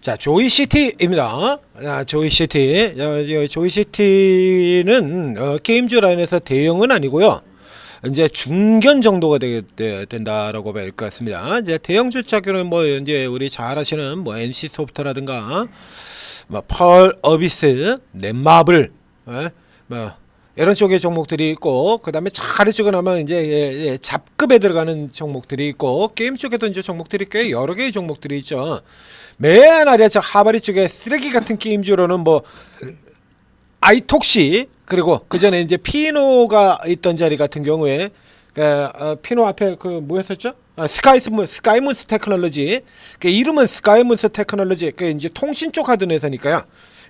자, 조이시티입니다. 조이시티. 조이시티는 게임즈 라인에서 대형은 아니고요. 이제 중견 정도가 된다라고 볼 것 같습니다. 이제 대형 주차기는 뭐 이제 우리 잘 아시는 뭐 NC 소프트라든가 뭐 펄 어비스, 넷마블, 뭐 이런 쪽의 종목들이 있고, 그 다음에 아래쪽에 나면 이제 잡급에 들어가는 종목들이 있고, 게임 쪽에도 이제 종목들이 꽤 여러 개의 종목들이 있죠. 맨 아래 저 하바리 쪽에 쓰레기 같은 게임주로는 뭐 아이톡시, 그리고 그 전에 이제 피노가 있던 자리 같은 경우에 피노 앞에 그 뭐였었죠? 스카이문스 테크놀로지. 그 이름은 스카이문스 테크놀로지. 그 이제 통신 쪽 하던 회사니까요.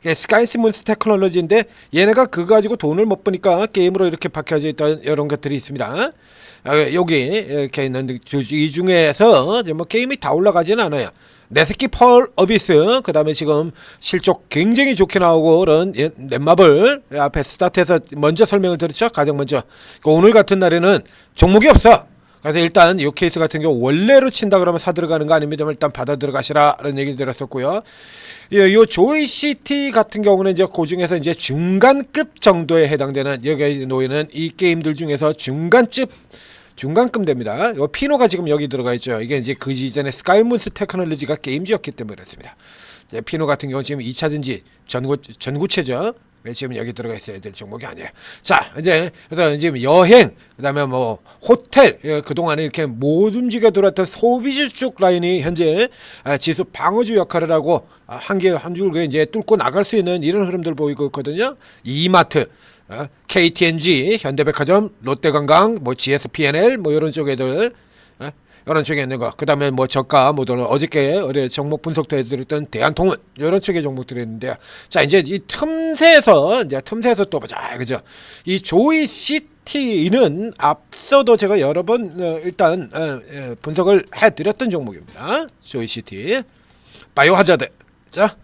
스카이문스 테크놀로지인데 얘네가 그거 가지고 돈을 못 버니까 게임으로 이렇게 박혀져 있던 이런 것들이 있습니다. 여기 이렇게 있는 이 중에서 이제 뭐 게임이 다 올라가지는 않아요. 내 새끼 펄 어비스, 그 다음에 지금 실적 굉장히 좋게 나오고 그런 넷마블 앞에 스타트해서 먼저 설명을 드렸죠. 가장 먼저 오늘 같은 날에는 종목이 없어. 그래서 일단 이 케이스 같은 경우 원래로 친다 그러면 사 들어가는 거 아닙니다. 일단 받아 들어가시라 라는 얘기 들었었고요. 요 조이시티 같은 경우는 이제 그 중에서 이제 중간급 정도에 해당되는 여기에 놓이는 이 게임들 중에서 중간급 됩니다. 요 피노가 지금 여기 들어가 있죠. 이게 이제 그 이전에 스카이문스 테크놀로지가 게임즈였기 때문에 그렇습니다. 이제 피노 같은 경우는 지금 2차전지 전구체죠. 지금 여기 들어가 있어야 될 종목이 아니에요. 자, 이제 그래서 지금 여행, 그다음에 뭐 호텔, 그동안에 이렇게 못 움직여 돌았던 소비주 쪽 라인이 현재 지수 방어주 역할을 하고 한 줄기 이제 뚫고 나갈 수 있는 이런 흐름들 보이고 있거든요. 이마트, KTNG, 현대백화점, 롯데관광, 뭐 GSPNL, 뭐 이런 쪽 애들. 이런 쪽에 있는 거, 그 다음에 뭐 저가 모델은 어저께 종목 분석도 해드렸던 대한통운 이런 쪽의 종목들이 있는데요. 자, 이제 이 틈새에서 또 보자, 그죠? 이 조이시티는 앞서도 제가 여러 번 일단 분석을 해드렸던 종목입니다. 조이시티, 바이오하자드, 자.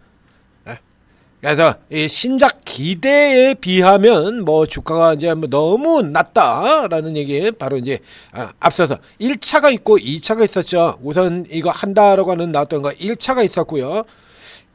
그래서 이 신작 기대에 비하면 뭐 주가가 이제 뭐 너무 낮다라는 얘기 바로 이제 앞서서 1차가 있고 2차가 있었죠. 우선 이거 한다라고 하는 나왔던 거 1차가 있었고요.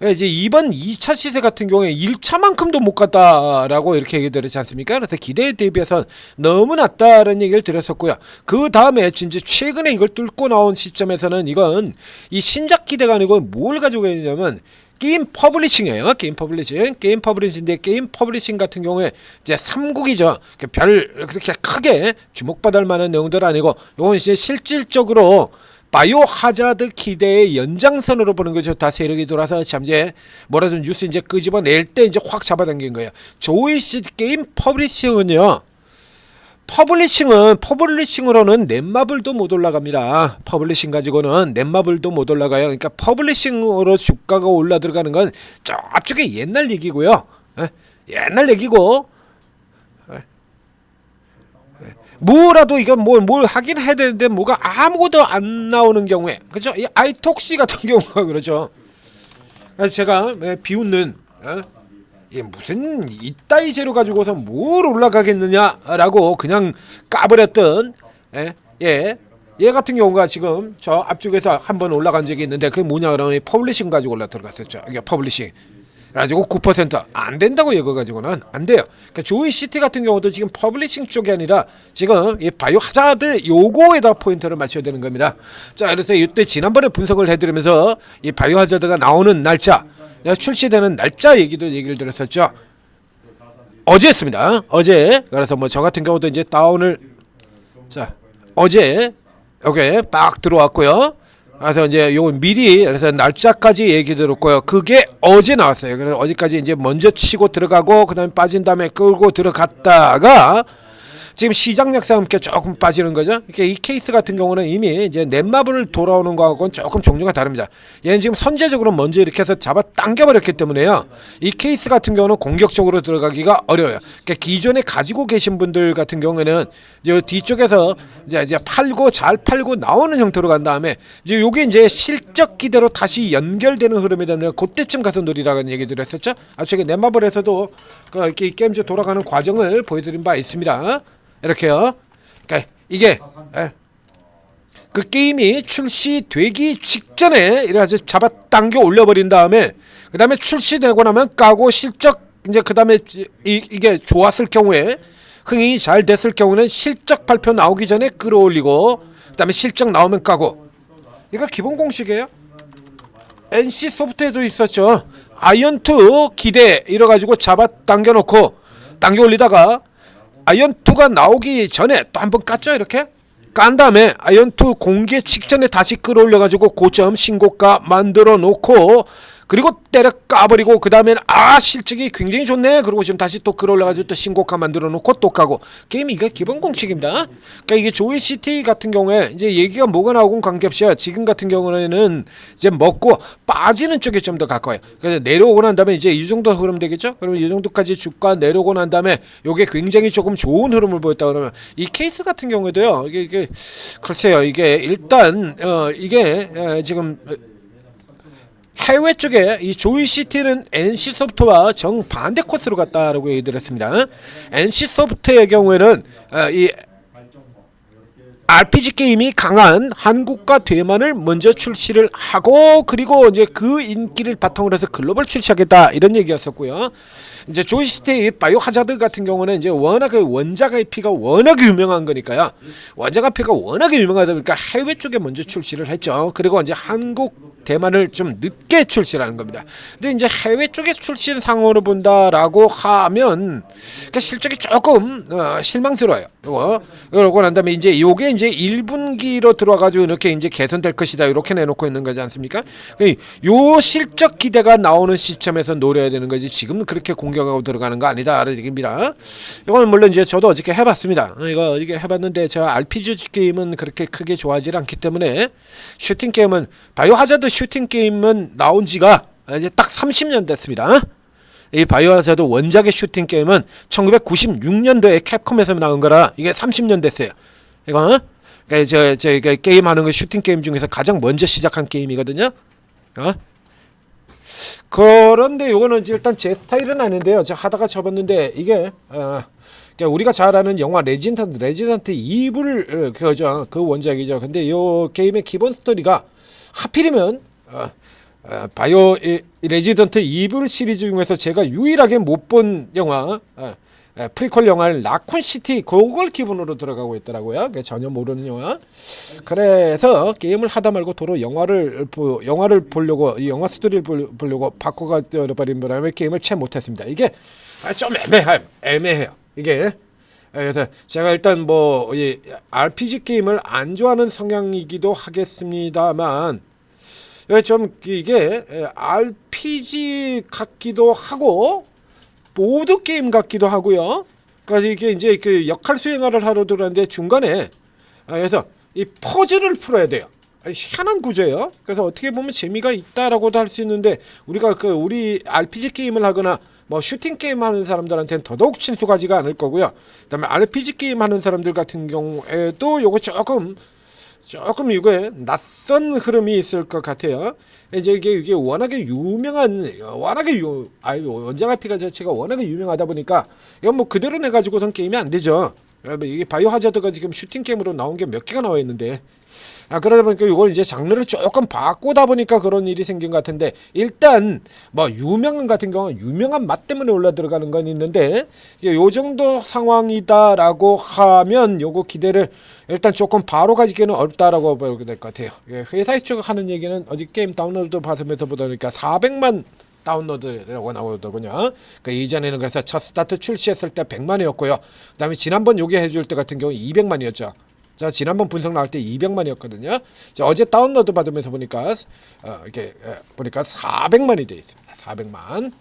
이제 이번 2차 시세 같은 경우에 1차만큼도 못 갔다라고 이렇게 얘기 드렸지 않습니까? 그래서 기대에 대비해서 너무 낮다라는 얘기를 드렸었고요. 그 다음에 진짜 최근에 이걸 뚫고 나온 시점에서는 이건 이 신작 기대가 아니고 뭘 가지고 있냐면 게임 퍼블리싱이에요. 게임 퍼블리싱인데 게임 퍼블리싱 같은 경우에 이제 3국이죠. 별 그렇게 크게 주목받을 만한 내용들 아니고 이건 이제 실질적으로 바이오 하자드 기대의 연장선으로 보는 거죠. 다 세력이 돌아서 참 이제 뭐라 좀 뉴스 이제 끄집어낼 때 이제 확 잡아당긴 거예요. 조이시 게임 퍼블리싱은요. 퍼블리싱으로는 넷마블도 못 올라갑니다. 퍼블리싱 가지고는 넷마블도 못 올라가요. 그러니까 퍼블리싱으로 주가가 올라 들어가는 건 저쪽에 옛날 얘기고요. 옛날 얘기고 뭐라도 이건 뭘 하긴 해야 되는데 뭐가 아무것도 안 나오는 경우에, 그죠? 이 아이톡시 같은 경우가 그러죠. 그래서 제가 비웃는 이게 무슨 이따위 재료 가지고서 뭘 올라가겠느냐라고 그냥 까버렸던 얘 같은 경우가 지금 저 앞쪽에서 한번 올라간 적이 있는데 그게 뭐냐 그러면 퍼블리싱 가지고 올라 들어갔었죠. 이게 퍼블리싱 가지고 9% 안 된다고 이거 가지고는 안 돼요. 그러니까 조이시티 같은 경우도 지금 퍼블리싱 쪽이 아니라 지금 이 바이오 하자드 요거에다 포인트를 맞춰야 되는 겁니다. 자, 그래서 이때 지난번에 분석을 해드리면서 이 바이오 하자드가 나오는 날짜, 출시되는 날짜 얘기를 들었었죠. 어제였습니다. 어제. 그래서 뭐 저 같은 경우도 이제 다운을, 자, 어제 여기 빡 들어왔고요. 그래서 이제 요 미리 그래서 날짜까지 얘기 들었고요. 그게 어제 나왔어요. 그래서 어제까지 이제 먼저 치고 들어가고 그다음에 빠진 다음에 끌고 들어갔다가 지금 시장 역사와 함께 조금 빠지는 거죠. 이렇게 이 케이스 같은 경우는 이미 이제 넷마블 돌아오는 거하고는 조금 종류가 다릅니다. 얘는 지금 선제적으로 먼저 이렇게 해서 잡아 당겨버렸기 때문에요. 이 케이스 같은 경우는 공격적으로 들어가기가 어려워요. 그러니까 기존에 가지고 계신 분들 같은 경우에는 이제 뒤쪽에서 이제 잘 팔고 나오는 형태로 간 다음에 이제 요게 이제 실적 기대로 다시 연결되는 흐름이 되면 그때쯤 가서 노리라는 얘기들을 했었죠. 최근 넷마블에서도 이렇게 게임즈 돌아가는 과정을 보여드린 바 있습니다. 이렇게요. 그러니까 이게 그 게임이 출시되기 직전에 이래가지고 잡아당겨 올려버린 다음에 그 다음에 출시되고 나면 까고 실적 이제 그 다음에 이게 좋았을 경우에 흥행이 잘 됐을 경우는 실적 발표 나오기 전에 끌어올리고 그 다음에 실적 나오면 까고 이거 기본 공식이에요. NC소프트에도 있었죠. 아이언2 기대 이래가지고 잡아당겨 놓고 당겨 올리다가 아이언2가 나오기 전에 또 한번 깠죠. 이렇게 깐 다음에 아이언2 공개 직전에 다시 끌어올려가지고 고점 신고가 만들어 놓고 그리고 때려 까버리고 그 다음에는 실적이 굉장히 좋네. 그리고 지금 다시 또 끌어올려가지고 또 신고가 만들어 놓고 또 까고 게임이 이게 기본 공식입니다. 그러니까 이게 조이시티 같은 경우에 이제 얘기가 뭐가 나오건 관계없이 지금 같은 경우에는 이제 먹고 빠지는 쪽에 좀 더 가까워요. 그래서 내려오고 난 다음에 이제 이 정도 흐름 되겠죠. 그러면 이 정도까지 주가 내려오고 난 다음에 요게 굉장히 조금 좋은 흐름을 보였다 그러면 이 케이스 같은 경우에도요. 이게 글쎄요. 이게 일단 이게 지금 해외 쪽에 이 조이시티는 NC소프트와 정반대 코스로 갔다라고 얘기를 했습니다. NC소프트의 경우에는 이 RPG 게임이 강한 한국과 대만을 먼저 출시를 하고 그리고 이제 그 인기를 바탕으로 해서 글로벌 출시하겠다 이런 얘기였었고요. 이제 조이시티 바이오 하자드 같은 경우는 이제 워낙 원작 IP가 워낙 유명한 거니까요. 원작 IP가 워낙에 유명하다 보니까 해외 쪽에 먼저 출시를 했죠. 그리고 이제 한국 대만을 좀 늦게 출시하는 겁니다. 근데 이제 해외 쪽에 출시 상황으로 본다라고 하면 그러니까 실적이 조금 실망스러워요. 그러고 난 다음에 이제 요게 이제 1분기로 들어와가지고 이렇게 이제 개선될 것이다 이렇게 내놓고 있는 거지 않습니까? 요 실적 기대가 나오는 시점에서 노려야 되는 거지 지금 그렇게 공격하고 들어가는 거 아니다라는 얘기입니다. 이건 물론 이제 저도 어저께 해봤습니다. 이게 해봤는데 제가 RPG 게임은 그렇게 크게 좋아하지 않기 때문에 슈팅 게임은 바이오 하자드 슈팅 게임은 나온 지가 이제 딱 30년 됐습니다. 이 바이오 하자드 원작의 슈팅 게임은 1996년도에 캡콤에서 나온 거라 이게 30년 됐어요. 이거 그러니까 저 게임 하는 거 슈팅 게임 중에서 가장 먼저 시작한 게임이거든요. 그런데 요거는 일단 제 스타일은 아닌데요. 제가 하다가 접었는데 이게 그러니까 우리가 잘 아는 영화 레지던트 이블 그거죠. 그 원작이죠. 근데 요 게임의 기본 스토리가 하필이면 바이오 레지던트 이블 시리즈 중에서 제가 유일하게 못 본 영화 프리퀄 영화를 라쿤시티 그걸 기본으로 들어가고 있더라고요. 전혀 모르는 영화. 그래서 게임을 하다 말고 도로 영화를 보려고 이 영화 스토리를 보려고 바꿔가 버린 바람에 게임을 채 못했습니다. 이게 좀 애매해요. 이게 그래서 제가 일단 뭐 이 RPG 게임을 안 좋아하는 성향이기도 하겠습니다만 좀 이게 RPG 같기도 하고 보드 게임 같기도 하고요. 그래서 이게 이제 그 역할 수행을 하러 들어왔는데 중간에 그래서 이 퍼즐을 풀어야 돼요. 희한한 구조예요. 그래서 어떻게 보면 재미가 있다라고도 할 수 있는데 우리가 우리 RPG 게임을 하거나 뭐 슈팅 게임 하는 사람들한테는 더더욱 친숙하지가 않을 거고요. 그다음에 RPG 게임 하는 사람들 같은 경우에도 요거 조금 이거에 낯선 흐름이 있을 것 같아요. 이제 이게 워낙에 유명한 원작 IP가 자체가 워낙에 유명하다 보니까 이건 뭐 그대로 내 가지고선 게임이 안 되죠. 이게 바이오 하자드가 지금 슈팅 게임으로 나온 게 몇 개가 나와 있는데 그러다 보니까 이걸 이제 장르를 조금 바꾸다 보니까 그런 일이 생긴 것 같은데 일단 뭐 유명한 같은 경우는 유명한 맛 때문에 올라 들어가는 건 있는데 요 정도 상황이다라고 하면 요거 기대를 일단 조금 바로 가지기는 어렵다라고 보게 될 것 같아요. 회사 쪽 하는 얘기는 어제 게임 다운로드 받으면서 보다 보니까 400만 다운로드라고 나오더군요. 그러니까 이전에는 그래서 첫 스타트 출시했을 때 100만이었고요. 그다음에 지난번 요게 해줄 때 같은 경우 200만이었죠. 자, 지난번 분석 나올 때 200만이었거든요. 자, 어제 다운로드 받으면서 보니까 이렇게 보니까 400만이 돼 있습니다. 400만.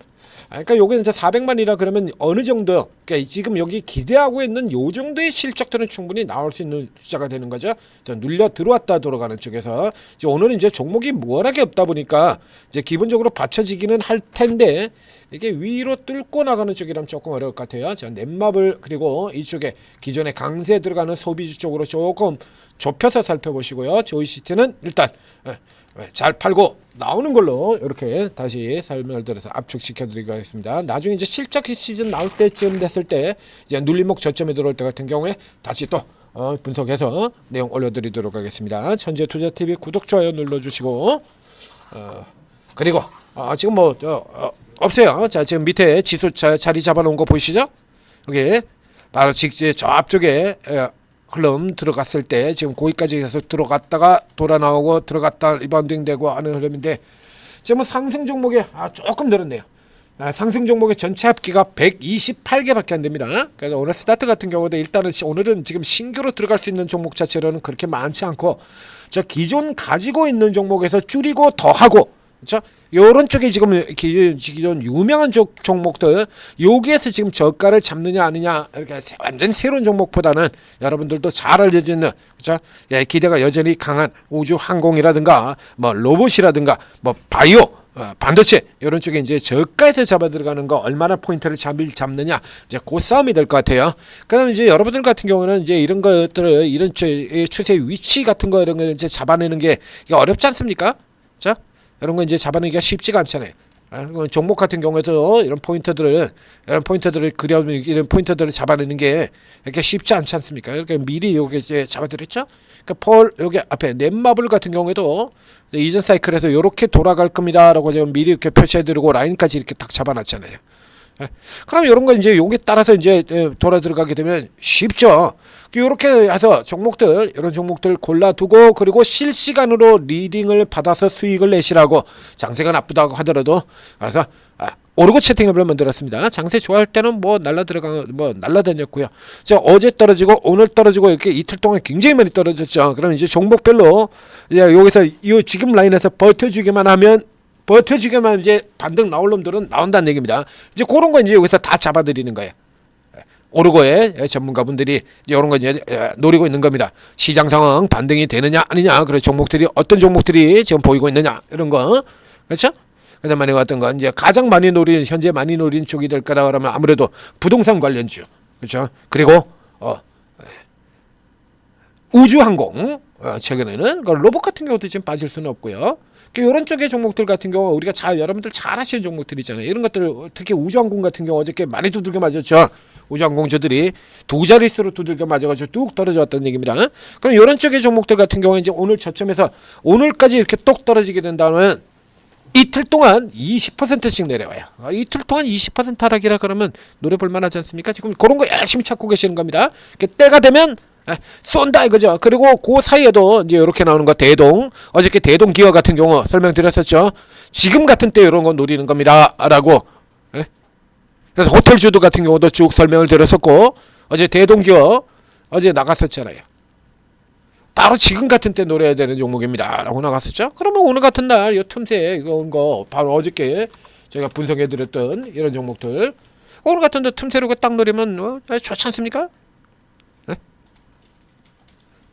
그러니까 요게 이제 400만이라 그러면 어느 정도 그러니까 지금 여기 기대하고 있는 요 정도의 실적들은 충분히 나올 수 있는 숫자가 되는 거죠. 자, 눌려 들어왔다 돌아가는 쪽에서 이제 오늘은 이제 종목이 워낙에 없다 보니까 이제 기본적으로 받쳐지기는 할 텐데 이게 위로 뚫고 나가는 쪽이라면 조금 어려울 것 같아요. 자, 넷마블 그리고 이쪽에 기존에 강세 들어가는 소비주 쪽으로 조금 좁혀서 살펴보시고요. 조이시티는 일단 잘 팔고 나오는 걸로 이렇게 다시 설명을 드려서 압축시켜 드리도록 하겠습니다. 나중에 이제 실적 시즌 나올 때쯤 됐을 때 이제 눌림목 저점에 들어올 때 같은 경우에 다시 또 분석해서 내용 올려드리도록 하겠습니다. 천재투자TV 구독, 좋아요 눌러주시고 그리고 지금 뭐 없어요. 자, 지금 밑에 지수 자리 잡아놓은 거 보이시죠? 여기 바로 직제 저 앞쪽에 흐름 들어갔을 때 지금 거기까지 계속 들어갔다가 돌아 나오고 들어갔다 리바운딩 되고 하는 흐름인데 지금 상승 종목이 조금 늘었네요. 상승 종목의 전체 합계가 128개밖에 안 됩니다. 그래서 오늘 스타트 같은 경우도 일단은 오늘은 지금 신규로 들어갈 수 있는 종목 자체로는 그렇게 많지 않고 저 기존 가지고 있는 종목에서 줄이고 더하고 그렇죠? 요런 쪽에 지금 기존 유명한 종목들 여기에서 지금 저가를 잡느냐 아니냐 이렇게 완전 새로운 종목보다는 여러분들도 잘 알려져 있는 그렇죠? 예, 기대가 여전히 강한 우주 항공이라든가 뭐 로봇이라든가 뭐 바이오 반도체 이런 쪽에 이제 저가에서 잡아 들어가는 거 얼마나 포인트를 잡느냐 이제 그 싸움이 될 것 같아요. 그럼 이제 여러분들 같은 경우는 이제 이런 것들을 이런 추세 위치 같은 거 이런 걸 이제 잡아내는 게 이게 어렵지 않습니까? 자, 이런 거 이제 잡아내기가 쉽지가 않잖아요. 종목 같은 경우에도 이런 포인트들을 이런 포인트들을 잡아내는 게 이렇게 쉽지 않지 않습니까? 이렇게 미리 여기 이제 잡아드렸죠. 그러니까 여기 앞에 넷마블 같은 경우에도 이전 사이클에서 이렇게 돌아갈 겁니다라고 지금 미리 이렇게 표시해드리고 라인까지 이렇게 딱 잡아놨잖아요. 그럼 이런 거 이제 여기 따라서 이제 돌아 들어가게 되면 쉽죠. 이렇게 해서 종목들 이런 종목들 골라두고 그리고 실시간으로 리딩을 받아서 수익을 내시라고 장세가 나쁘다고 하더라도 그래서 오르고 채팅앱을 만들었습니다. 장세 좋아할 때는 뭐 날라다녔고요. 자, 어제 떨어지고 오늘 떨어지고 이렇게 이틀 동안 굉장히 많이 떨어졌죠. 그럼 이제 종목별로 이제 여기서 이 지금 라인에서 버텨주기만 하면 이제 반등 나올 놈들은 나온다는 얘기입니다. 이제 그런 거 이제 여기서 다 잡아드리는 거예요. 오르고의 전문가분들이 이제 이런 거 이제 노리고 있는 겁니다. 시장 상황 반등이 되느냐 아니냐, 그래서 종목들이 어떤 종목들이 지금 보이고 있느냐 이런 거 그렇죠? 그다음에 어떤 건 이제 가장 많이 노린 현재 많이 노린 쪽이 될 거라 그러면 아무래도 부동산 관련주 그렇죠? 그리고 우주항공 최근에는 로봇 같은 경우도 지금 빠질 수는 없고요. 이런 쪽의 종목들 같은 경우 우리가 여러분들 잘 아시는 종목들이잖아요. 이런 것들 특히 우주항공 같은 경우 어저께 많이 두들겨 맞았죠. 우주항공주들이 두 자릿수로 두들겨 맞아가지고 뚝 떨어졌다는 얘기입니다. 그럼 이런 쪽의 종목들 같은 경우에 이제 오늘 저점에서 오늘까지 이렇게 똑 떨어지게 된다면 이틀 동안 20%씩 내려와요. 이틀 동안 20% 하락이라 그러면 노래 볼만하지 않습니까? 지금 그런 거 열심히 찾고 계시는 겁니다. 때가 되면 쏜다 이거죠. 그리고 그 사이에도 이제 이렇게 나오는 거 대동 어저께 대동 기어 같은 경우 설명드렸었죠. 지금 같은 때 이런 거 노리는 겁니다 라고. 그래서 호텔주도 같은 경우도 쭉 설명을 드렸었고 어제 대동 기어 어제 나갔었잖아요. 바로 지금 같은 때 노려야 되는 종목입니다 라고 나갔었죠. 그러면 오늘 같은 날 이 틈새 이거 온 거 바로 어저께 제가 분석해 드렸던 이런 종목들 오늘 같은 데 틈새로 딱 노리면 좋지 않습니까?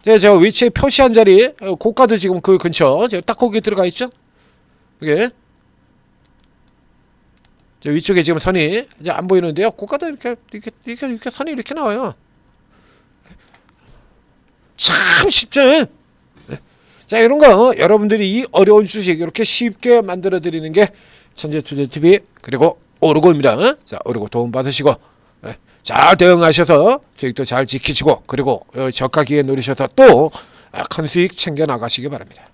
제가 위치에 표시한 자리 고가도 지금 그 근처 제가 딱 거기 들어가 있죠. 이게 위쪽에 지금 선이 이제 안 보이는데요. 고가도 이렇게 선이 이렇게 나와요. 참 쉽죠. 자, 이런 거 여러분들이 이 어려운 주식 이렇게 쉽게 만들어 드리는 게 천재투자TV 그리고 오르고입니다. 자, 오르고 도움 받으시고 잘 대응하셔서 수익도 잘 지키시고 그리고 저가 기회 노리셔서 또 큰 수익 챙겨 나가시기 바랍니다.